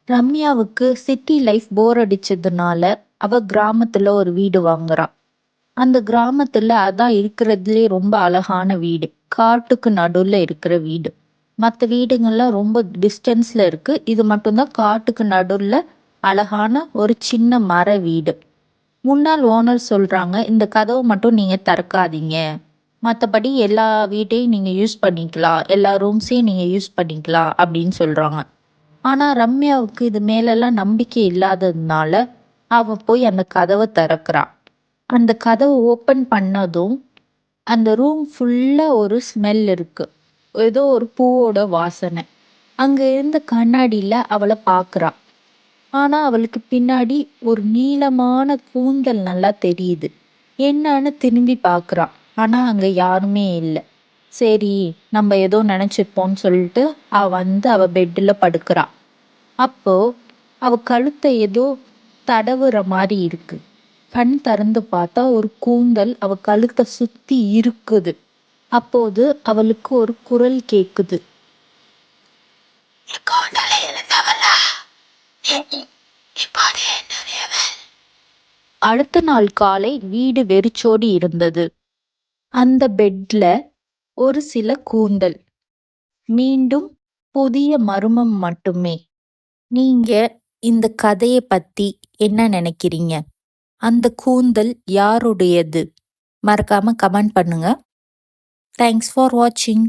ரம்யாவுக்கு city life போர் அடிச்சதுனால அவ கிராமத்துல ஒரு வீடு வாங்குறா. அந்த கிராமத்துல அதான் இருக்கிறதுலே ரொம்ப அழகான வீடு. காட்டுக்கு நடுவுல இருக்கிற வீடு. மத்த வீடுங்கள்லாம் ரொம்ப டிஸ்டன்ஸ்ல இருக்கு. இது மட்டும்தான் காட்டுக்கு நடுவுல அழகான ஒரு சின்ன மர வீடு. முன்னாள் ஓனர் சொல்றாங்க, இந்த கதவு மட்டும் நீங்க திறக்காதீங்க. மத்தபடி எல்லா வீட்டையும் நீங்க யூஸ் பண்ணிக்கலாம். எல்லா ரூம்ஸையும் நீங்க யூஸ் பண்ணிக்கலாம் அப்படின்னு சொல்றாங்க. ஆனா ரம்யாவுக்கு இது மேலெல்லாம் நம்பிக்கை இல்லாததுனால அவ போய் அந்த கதவை திறக்கிறா. அந்த கதவை ஓபன் பண்ணதும் அந்த ரூம் ஃபுல்லா ஒரு ஸ்மெல் இருக்கு. ஏதோ ஒரு பூவோட வாசனை. அங்க இருந்த கண்ணாடியில அவளை பார்க்கறா. ஆனா அவளுக்கு பின்னாடி ஒரு நீளமான கூந்தல் நல்லா தெரியுது. என்னன்னு திரும்பி பார்க்கறா. ஆனா அங்க யாருமே இல்ல. சரி, நம்ம ஏதோ நினைச்சிருப்போம்னு சொல்லிட்டு அவ பெட்ல படுக்கிறா. அப்போ அவ கழுத்தை ஏதோ தடவுற மாதிரி இருக்கு. கண் திறந்து பார்த்தா ஒரு கூந்தல் அவ கழுத்தை சுத்தி இருக்குது. அப்போது அவளுக்கு ஒரு குரல் கேக்குது. அடுத்த நாள் காலை வீடு வெறிச்சோடி இருந்தது. அந்த பெட்ல ஒரு சில கூந்தல். மீண்டும் புதிய மர்மம் மட்டுமே. நீங்க இந்த கதையை பத்தி என்ன நினைக்கிறீங்க? அந்த கூந்தல் யாருடையது? மறக்காம கமெண்ட் பண்ணுங்க. தேங்க்ஸ் ஃபார் வாட்சிங்.